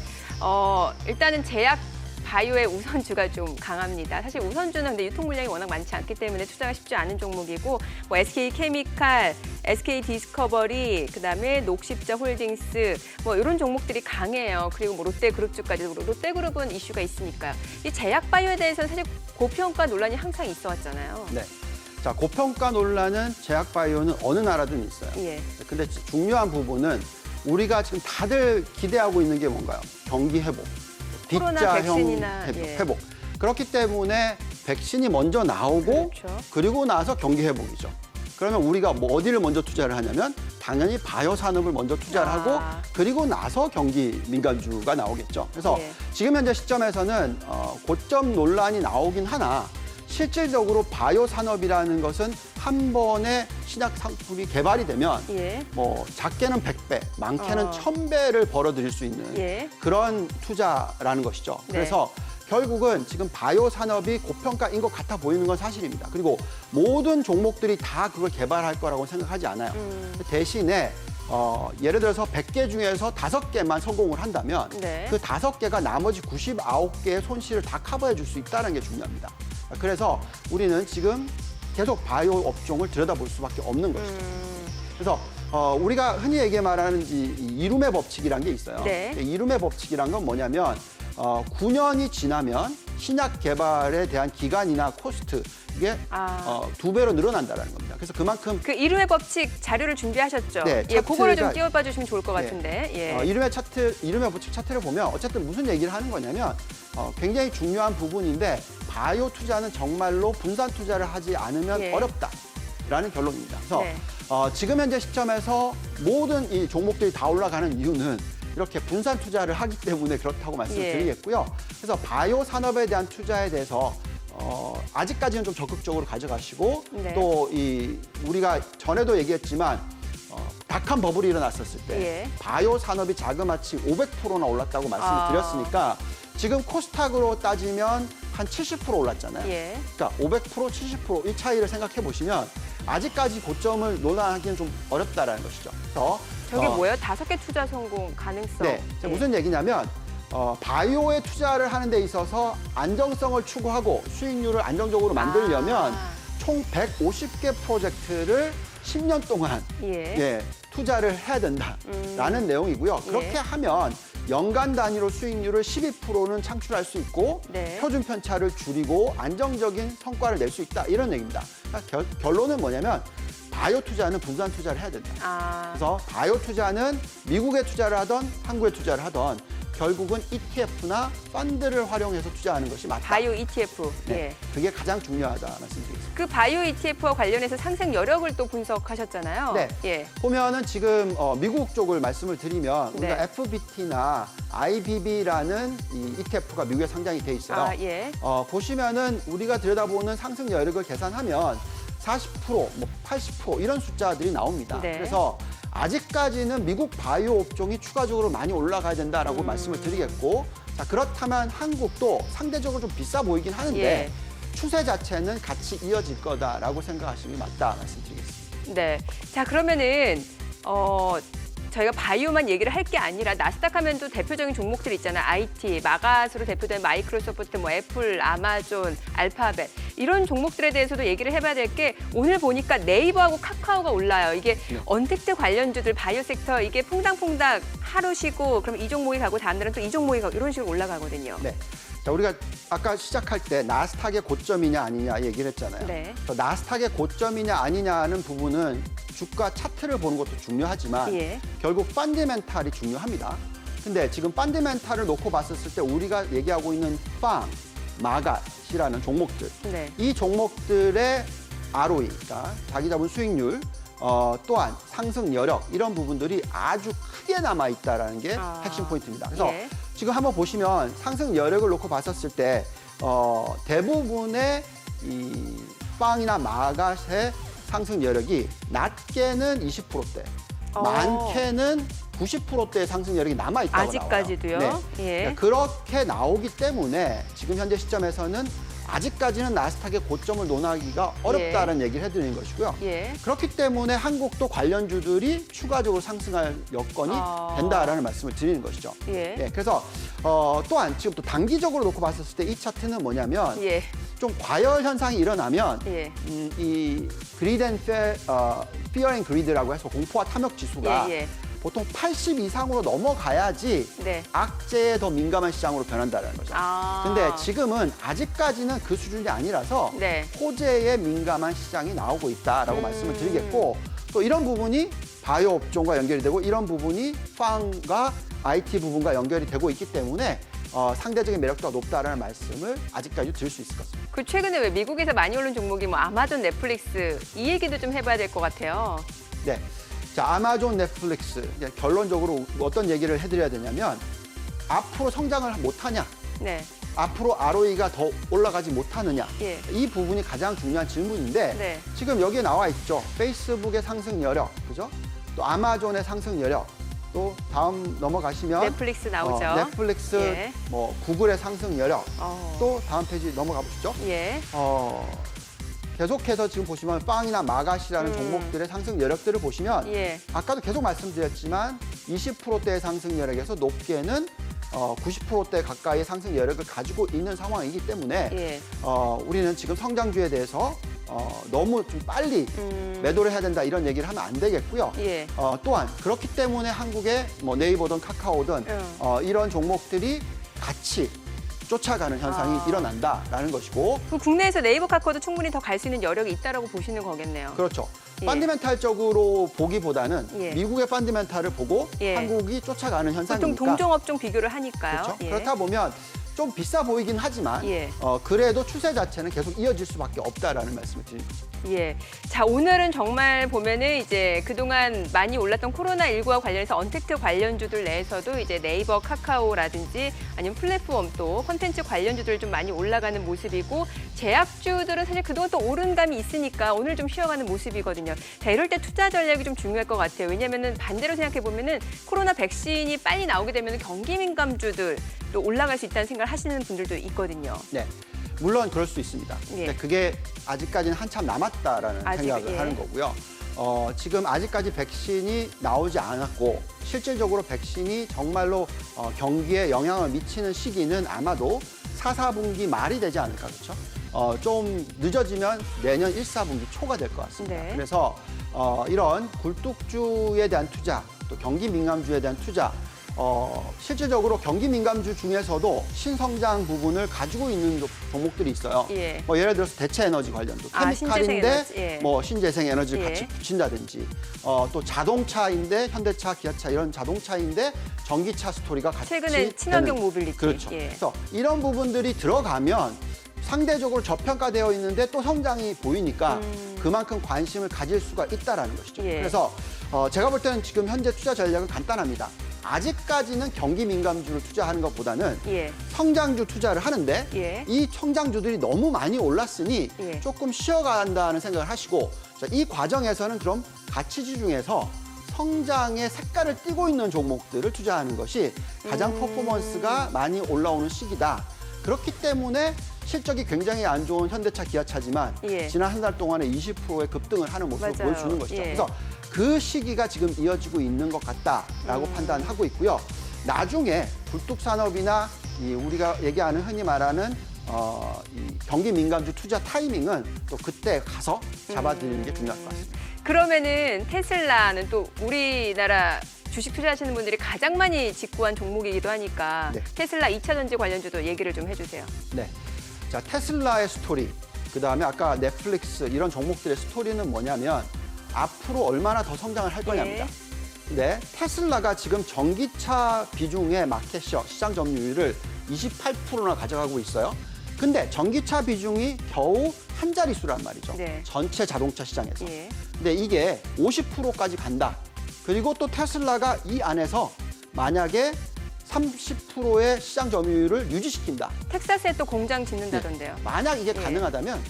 일단은 제약 바이오의 우선주가 좀 강합니다. 사실 우선주는 근데 유통 물량이 워낙 많지 않기 때문에 투자가 쉽지 않은 종목이고 뭐 SK케미칼, SK디스커버리, 그다음에 녹십자 홀딩스 뭐 이런 종목들이 강해요. 그리고 뭐 롯데그룹주까지 롯데그룹은 이슈가 있으니까요. 이 제약 바이오에 대해서는 사실 고평가 논란이 항상 있어 왔잖아요. 네. 자, 고평가 논란은 제약 바이오는 어느 나라든 있어요. 예. 근데 중요한 부분은 우리가 지금 다들 기대하고 있는 게 뭔가요? 경기 회복. 코로나 D자형 백신이나, 예. 회복. 그렇기 때문에 백신이 먼저 나오고 그렇죠. 그리고 나서 경기 회복이죠. 그러면 우리가 뭐 어디를 먼저 투자를 하냐면 당연히 바이오 산업을 먼저 투자를 하고 그리고 나서 경기 민간주가 나오겠죠. 그래서 예. 지금 현재 시점에서는 고점 논란이 나오긴 하나 실질적으로 바이오 산업이라는 것은 한 번에 신약 상품이 개발이 되면 예. 뭐 작게는 100배, 많게는 1000배를 벌어들일 수 있는 예. 그런 투자라는 것이죠. 네. 그래서 결국은 지금 바이오 산업이 고평가인 것 같아 보이는 건 사실입니다. 그리고 모든 종목들이 다 그걸 개발할 거라고 생각하지 않아요. 대신에 예를 들어서 100개 중에서 5개만 성공을 한다면 네. 그 5개가 나머지 99개의 손실을 다 커버해 줄 수 있다는 게 중요합니다. 그래서 우리는 지금 계속 바이오 업종을 들여다볼 수밖에 없는 것이죠. 그래서 우리가 흔히 얘기 말하는 이 이룸의 법칙이라는 게 있어요. 네. 이룸의 법칙이란 건 뭐냐면 9년이 지나면 신약 개발에 대한 기간이나 코스트 이게 2배로 늘어난다는 겁니다. 그래서 그만큼 그 이름의 법칙 자료를 준비하셨죠? 네, 예, 그거를 좀 차트가- 띄워봐 주시면 좋을 것 같은데. 예. 이름의 법칙 차트를 보면 어쨌든 무슨 얘기를 하는 거냐면 굉장히 중요한 부분인데 바이오 투자는 정말로 분산 투자를 하지 않으면 예. 어렵다라는 결론입니다. 그래서 네. 지금 현재 시점에서 모든 이 종목들이 다 올라가는 이유는 이렇게 분산 투자를 하기 때문에 그렇다고 말씀을 예. 드리겠고요. 그래서 바이오 산업에 대한 투자에 대해서 아직까지는 좀 적극적으로 가져가시고 네. 또 우리가 전에도 얘기했지만 닷컴 버블이 일어났었을 때 예. 바이오 산업이 자그마치 500%나 올랐다고 말씀을 드렸으니까 지금 코스닥으로 따지면 한 70% 올랐잖아요. 예. 그러니까 500%, 70% 이 차이를 생각해 보시면 아직까지 고점을 논하기는 좀 어렵다라는 것이죠. 그래서 저게 뭐예요? 5개 투자 성공 가능성. 네, 예. 무슨 얘기냐면 바이오에 투자를 하는 데 있어서 안정성을 추구하고 수익률을 안정적으로 만들려면 총 150개 프로젝트를 10년 동안 예. 투자를 해야 된다라는 내용이고요. 그렇게 하면 연간 단위로 수익률을 12%는 창출할 수 있고 네. 표준 편차를 줄이고 안정적인 성과를 낼 수 있다 이런 얘기입니다. 그러니까 결론은 뭐냐면 바이오 투자는 분산 투자를 해야 된다. 그래서 바이오 투자는 미국에 투자를 하던 한국에 투자를 하던 결국은 ETF나 펀드를 활용해서 투자하는 것이 맞다. 바이오 ETF. 네, 예. 그게 가장 중요하다 말씀드리겠습니다. 그 바이오 ETF와 관련해서 상승 여력을 또 분석하셨잖아요. 네. 예. 보면은 지금 미국 쪽을 말씀을 드리면 우리가 네. FBT나 IBB라는 이 ETF가 미국에 상장이 돼 있어요. 예. 보시면은 우리가 들여다보는 상승 여력을 계산하면 40%, 뭐 80% 이런 숫자들이 나옵니다. 네. 그래서 아직까지는 미국 바이오 업종이 추가적으로 많이 올라가야 된다라고 말씀을 드리겠고, 자 그렇다면 한국도 상대적으로 좀 비싸 보이긴 하는데 예. 추세 자체는 같이 이어질 거다라고 생각하시는 게 맞다 말씀드리겠습니다. 네. 자, 그러면은 저희가 바이오만 얘기를 할 게 아니라 나스닥 하면 또 대표적인 종목들 있잖아요. IT, 마갓으로 대표된 마이크로소프트, 뭐 애플, 아마존, 알파벳 이런 종목들에 대해서도 얘기를 해봐야 될 게 오늘 보니까 네이버하고 카카오가 올라요. 이게 언택트 관련주들 바이오 섹터 이게 퐁당퐁당 하루 쉬고 그럼 이 종목이 가고 다음 날은 또 이 종목이 가고 이런 식으로 올라가거든요. 네. 자, 우리가 아까 시작할 때 나스닥의 고점이냐 아니냐 얘기를 했잖아요. 네. 그래서 나스닥의 고점이냐 아니냐는 부분은 주가 차트를 보는 것도 중요하지만 예. 결국 펀드멘탈이 중요합니다. 근데 지금 펀드멘탈을 놓고 봤었을 때 우리가 얘기하고 있는 빵, 마갓이라는 종목들 네. 이 종목들의 ROE, 그러니까 자기 잡은 수익률 또한 상승 여력 이런 부분들이 아주 크게 남아있다는 게 핵심 포인트입니다. 그래서 예. 지금 한번 보시면 상승 여력을 놓고 봤었을 때 대부분의 이 빵이나 마갓의 상승 여력이 낮게는 20%대, 많게는 90%대의 상승 여력이 남아있다고 아직까지도요? 나와요. 예. 그러니까 그렇게 나오기 때문에 지금 현재 시점에서는 아직까지는 나스닥의 고점을 논하기가 어렵다는 얘기를 해드리는 것이고요. 예. 그렇기 때문에 한국도 관련주들이 추가적으로 상승할 여건이 된다라는 말씀을 드리는 것이죠. 예. 그래서 또한 지금 또 단기적으로 놓고 봤을 때 이 차트는 뭐냐면 예. 좀 과열 현상이 일어나면 예. 이 greed and fear and greed라고 해서 공포와 탐욕 지수가 예. 보통 80 이상으로 넘어가야지 네. 악재에 더 민감한 시장으로 변한다는 거죠. 근데 지금은 아직까지는 그 수준이 아니라서 네. 호재에 민감한 시장이 나오고 있다라고 말씀을 드리겠고 또 이런 부분이 바이오 업종과 연결이 되고 이런 부분이 팡과 IT 부분과 연결이 되고 있기 때문에 상대적인 매력도가 높다라는 말씀을 아직까지 드릴 수 있을 것 같습니다. 그 최근에 왜 미국에서 많이 오른 종목이 뭐 아마존, 넷플릭스 이 얘기도 좀 해봐야 될 것 같아요. 네. 자, 아마존, 넷플릭스 이제 결론적으로 어떤 얘기를 해드려야 되냐면 앞으로 성장을 못하냐, 네. 앞으로 ROE가 더 올라가지 못하느냐 예. 이 부분이 가장 중요한 질문인데 네. 지금 여기에 나와 있죠. 페이스북의 상승 여력, 그죠? 또 아마존의 상승 여력, 또 다음 넘어가시면 넷플릭스 나오죠. 넷플릭스, 예. 뭐 구글의 상승 여력, 어. 또 다음 페이지 넘어가 보시죠. 예. 계속해서 지금 보시면 빵이나 마가시라는 종목들의 상승 여력들을 보시면 예. 아까도 계속 말씀드렸지만 20%대의 상승 여력에서 높게는 90%대 가까이의 상승 여력을 가지고 있는 상황이기 때문에 예. 우리는 지금 성장주에 대해서 너무 좀 빨리 매도를 해야 된다 이런 얘기를 하면 안 되겠고요. 예. 또한 그렇기 때문에 한국의 뭐 네이버든 카카오든 이런 종목들이 같이 쫓아가는 현상이 일어난다라는 것이고 그럼 국내에서 네이버 카카오도 충분히 더 갈 수 있는 여력이 있다라고 보시는 거겠네요. 그렇죠. 예. 펀디멘탈적으로 보기보다는 예. 미국의 펀디멘탈을 보고 예. 한국이 쫓아가는 현상이니까 보통 동종업종 비교를 하니까요. 그렇죠. 예. 그렇다 보면 좀 비싸 보이긴 하지만 예. 그래도 추세 자체는 계속 이어질 수밖에 없다라는 말씀을 드립니다. 예. 자, 오늘은 정말 보면은 이제 그동안 많이 올랐던 코로나19와 관련해서 언택트 관련주들 내에서도 이제 네이버, 카카오라든지 아니면 플랫폼 또 콘텐츠 관련주들 좀 많이 올라가는 모습이고 제약주들은 사실 그동안 또 오른 감이 있으니까 오늘 좀 쉬어가는 모습이거든요. 자, 이럴 때 투자 전략이 좀 중요할 것 같아요. 왜냐면은 반대로 생각해 보면은 코로나 백신이 빨리 나오게 되면 경기 민감주들 또 올라갈 수 있다는 생각을 하시는 분들도 있거든요. 네. 물론 그럴 수 있습니다. 예. 근데 그게 아직까지는 한참 남았다라는 생각을 예. 하는 거고요. 지금 아직까지 백신이 나오지 않았고 실질적으로 백신이 정말로 경기에 영향을 미치는 시기는 아마도 4, 4분기 말이 되지 않을까, 그렇죠? 좀 늦어지면 내년 1, 4분기 초가 될 것 같습니다. 네. 그래서 이런 굴뚝주에 대한 투자, 또 경기 민감주에 대한 투자, 실질적으로 경기 민감주 중에서도 신성장 부분을 가지고 있는 종목들이 있어요. 예. 뭐 예를 들어서 대체 에너지 관련도 신재생 케미칼인데 에너지, 예. 뭐 신재생 에너지를 예. 같이 붙인다든지 또 자동차인데 현대차, 기아차 이런 자동차인데 전기차 스토리가 같이 최근에 친환경 되는, 모빌리티. 그렇죠. 예. 그래서 이런 부분들이 들어가면 상대적으로 저평가되어 있는데 또 성장이 보이니까 그만큼 관심을 가질 수가 있다라는 것이죠. 예. 그래서 제가 볼 때는 지금 현재 투자 전략은 간단합니다. 아직까지는 경기 민감주를 투자하는 것보다는 예. 성장주 투자를 하는데 예. 이 성장주들이 너무 많이 올랐으니 예. 조금 쉬어간다는 생각을 하시고 자, 이 과정에서는 그럼 가치주 중에서 성장의 색깔을 띠고 있는 종목들을 투자하는 것이 가장 퍼포먼스가 많이 올라오는 시기다. 그렇기 때문에 실적이 굉장히 안 좋은 현대차, 기아차지만 예. 지난 한 달 동안에 20%의 급등을 하는 모습을 맞아요. 보여주는 것이죠. 예. 그래서 그 시기가 지금 이어지고 있는 것 같다라고 판단하고 있고요. 나중에 굴뚝산업이나 우리가 얘기하는 흔히 말하는 이 경기 민감주 투자 타이밍은 또 그때 가서 잡아드리는 게 중요할 것 같습니다. 그러면은 테슬라는 또 우리나라 주식 투자하시는 분들이 가장 많이 직구한 종목이기도 하니까 네. 테슬라 2차 전지 관련주도 얘기를 좀 해주세요. 네. 자, 테슬라의 스토리, 그다음에 아까 넷플릭스 이런 종목들의 스토리는 뭐냐면 앞으로 얼마나 더 성장을 할 거냐입니다. 근데 테슬라가 지금 전기차 비중의 마켓셔, 시장 점유율을 28%나 가져가고 있어요. 근데 전기차 비중이 겨우 한 자릿수란 말이죠. 네. 전체 자동차 시장에서. 예. 근데 이게 50%까지 간다. 그리고 또 테슬라가 이 안에서 만약에 30%의 시장 점유율을 유지시킨다. 텍사스에 또 공장 짓는다던데요. 만약 이게 예. 가능하다면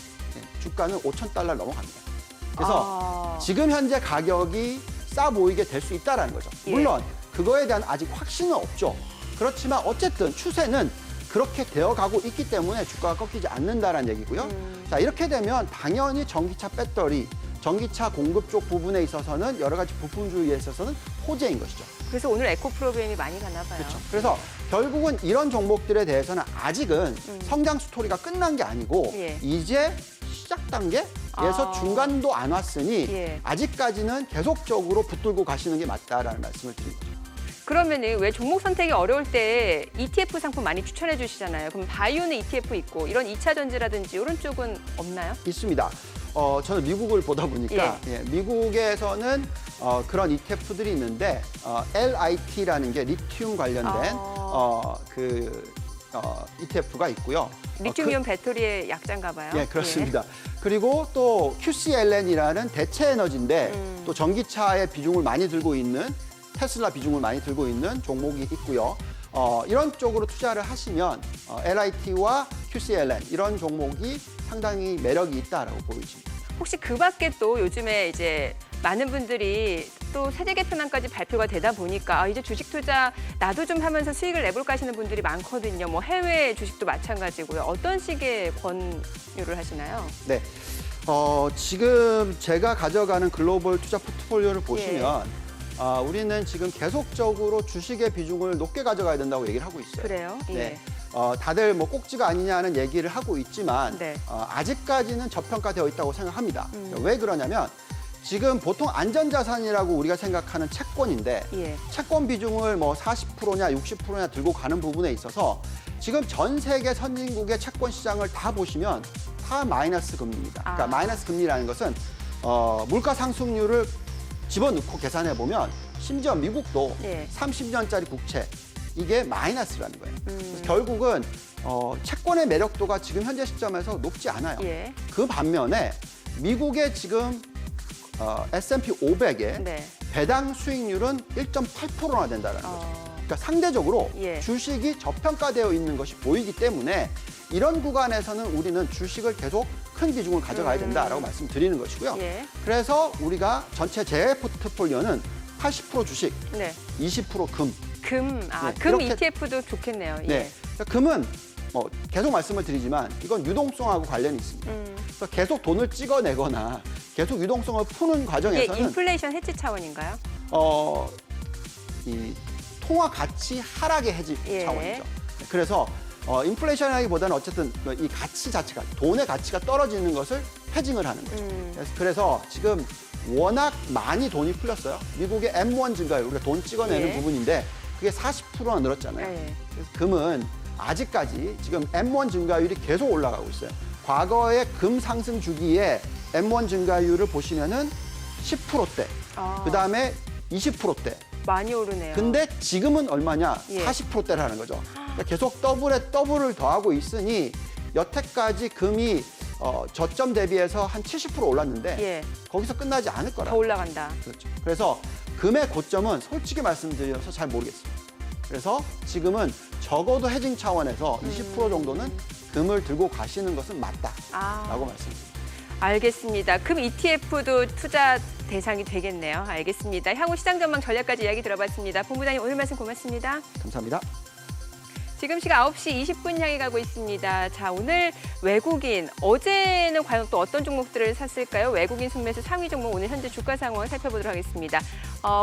주가는 $5,000 넘어갑니다. 그래서 아. 지금 현재 가격이 싸 보이게 될 수 있다는 거죠. 예. 물론 그거에 대한 아직 확신은 없죠. 그렇지만 어쨌든 추세는 그렇게 되어가고 있기 때문에 주가가 꺾이지 않는다라는 얘기고요. 자, 이렇게 되면 당연히 전기차 배터리, 전기차 공급 쪽 부분에 있어서는 여러 가지 부품주에 있어서는 호재인 것이죠. 그래서 오늘 에코 프로그램이 많이 가나 봐요. 그렇죠. 그래서 결국은 이런 종목들에 대해서는 아직은 성장 스토리가 끝난 게 아니고 예. 이제 시작 단계에서 중간도 안 왔으니 예. 아직까지는 계속적으로 붙들고 가시는 게 맞다라는 말씀을 드립니다. 그러면은 왜 종목 선택이 어려울 때 ETF 상품 많이 추천해 주시잖아요. 그럼 바이오는 ETF 있고 이런 2차 전지라든지 이런 쪽은 없나요? 있습니다. 저는 미국을 보다 보니까 미국에서는 그런 ETF들이 있는데 LIT라는 게 리튬 관련된 ETF가 있고요. 리튬이온 배터리의 약자인가 봐요. 예, 그렇습니다. 그리고 또 QCLN이라는 대체 에너지인데 또 전기차의 비중을 많이 들고 있는 테슬라 비중을 많이 들고 있는 종목이 있고요. 이런 쪽으로 투자를 하시면 LIT와 QCLN 이런 종목이 상당히 매력이 있다라고 보여집니다. 혹시 그 밖에 또 요즘에 이제 많은 분들이 또 세제 개편안까지 발표가 되다 보니까 이제 주식 투자 나도 좀 하면서 수익을 내볼까 하시는 분들이 많거든요. 뭐 해외 주식도 마찬가지고요. 어떤 식의 권유를 하시나요? 네. 지금 제가 가져가는 글로벌 투자 포트폴리오를 보시면 우리는 지금 계속적으로 주식의 비중을 높게 가져가야 된다고 얘기를 하고 있어요. 그래요? 예. 네. 다들 뭐 꼭지가 아니냐는 얘기를 하고 있지만 네. 아직까지는 저평가되어 있다고 생각합니다. 왜 그러냐면 지금 보통 안전자산이라고 우리가 생각하는 채권인데 예. 채권 비중을 뭐 40%냐 60%냐 들고 가는 부분에 있어서 지금 전 세계 선진국의 채권 시장을 다 보시면 다 마이너스 금리입니다. 그러니까 마이너스 금리라는 것은 물가 상승률을 집어넣고 계산해 보면 심지어 미국도 30년짜리 국채 이게 마이너스라는 거예요. 그래서 결국은 채권의 매력도가 지금 현재 시점에서 높지 않아요. 예. 그 반면에 미국의 지금 S&P 500의 배당 수익률은 1.8%나 된다는 거죠. 그러니까 상대적으로 주식이 저평가되어 있는 것이 보이기 때문에 이런 구간에서는 우리는 주식을 계속 큰 비중을 가져가야 된다라고 말씀드리는 것이고요. 그래서 우리가 전체 제 포트폴리오는 80% 주식, 20% 금. 금 이렇게, ETF도 좋겠네요. 예. 네. 금은 계속 말씀을 드리지만 이건 유동성하고 관련이 있습니다. 그래서 계속 돈을 찍어내거나 계속 유동성을 푸는 이게 과정에서는 인플레이션 해지 차원인가요? 이 통화 가치 하락의 해지 차원이죠. 그래서 인플레이션이라기보다는 어쨌든 이 가치 자체가 돈의 가치가 떨어지는 것을 헤징을 하는 거죠. 그래서 지금 워낙 많이 돈이 풀렸어요. 미국의 M1 증가율, 우리가 돈 찍어내는 부분인데 그게 40%나 늘었잖아요. 그래서 금은 아직까지 지금 M1 증가율이 계속 올라가고 있어요. 과거의 금 상승 주기에 M1 증가율을 보시면은 10%대, 그다음에 20%대. 많이 오르네요. 근데 지금은 얼마냐? 40%대라는 거죠. 그러니까 계속 더블에 더블을 더하고 있으니 여태까지 금이 저점 대비해서 한 70% 올랐는데 거기서 끝나지 않을 거라. 더 올라간다. 그렇죠. 그래서 금의 고점은 솔직히 말씀드려서 잘 모르겠습니다. 그래서 지금은 적어도 헤징 차원에서 20% 정도는 금을 들고 가시는 것은 맞다라고 말씀드립니다. 알겠습니다. 금 ETF도 투자 대상이 되겠네요. 알겠습니다. 향후 시장 전망 전략까지 이야기 들어봤습니다. 본부장님 오늘 말씀 고맙습니다. 감사합니다. 지금 시각 9시 20분 향해 가고 있습니다. 자, 오늘 외국인, 어제는 과연 또 어떤 종목들을 샀을까요? 외국인 순매수 상위 종목 오늘 현재 주가 상황을 살펴보도록 하겠습니다.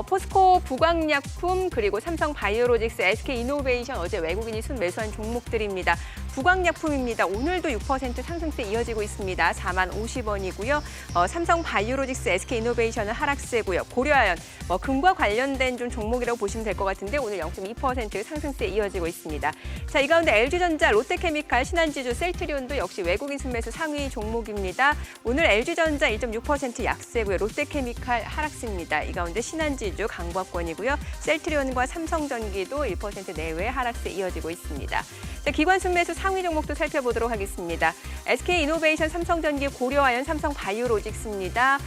포스코 부광약품 그리고 삼성 바이오로직스, SK 이노베이션 어제 외국인이 순매수한 종목들입니다. 부광약품입니다. 오늘도 6% 상승세 이어지고 있습니다. 40,050원이고요. 삼성 바이오로직스, SK 이노베이션은 하락세고요. 고려아연, 금과 관련된 좀 종목이라고 보시면 될 것 같은데 오늘 0.2% 상승세 이어지고 있습니다. 자, 이 가운데 LG전자, 롯데케미칼, 신한지주, 셀트리온도 역시 외국인 순매수 상위 종목입니다. 오늘 LG전자 1.6% 약세고요. 롯데케미칼 하락세입니다. 이 가운데 신한지주 강보합권이고요. 셀트리온과 삼성전기도 1% 내외 하락세 이어지고 있습니다. 자, 기관 순매수 상위 종목도 살펴보도록 하겠습니다. SK이노베이션, 삼성전기, 고려아연, 삼성바이오로직스입니다.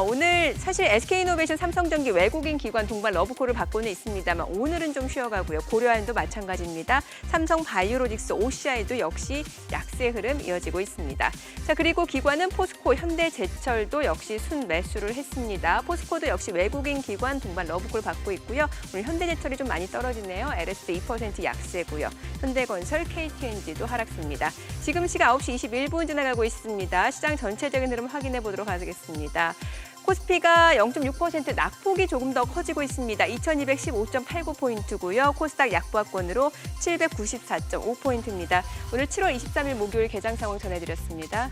오늘 사실 SK이노베이션, 삼성전기 외국인 기관 동반 러브콜을 받고는 있습니다만 오늘은 좀 쉬어가고요. 고려아연도 마찬가지입니다. 삼성바이오로직스, OCI도 역시 약세 흐름 이어지고 있습니다. 자, 그리고 기관은 포스코, 현대제철도 역시 순매수를 했습니다. 포스코도 역시 외국인 기관 동반 러브콜 받고 있고요. 오늘 현대제철이 좀 많이 떨어지네요. LS도 2% 약세고요. 현대건설, KTNG도 하락세입니다. 지금 시각 9시 21분 지나가고 있습니다. 시장 전체적인 흐름 확인해 보도록 하겠습니다. 코스피가 0.6% 낙폭이 조금 더 커지고 있습니다. 2215.89포인트고요. 코스닥 약보합권으로 794.5포인트입니다. 오늘 7월 23일 목요일 개장 상황 전해드렸습니다.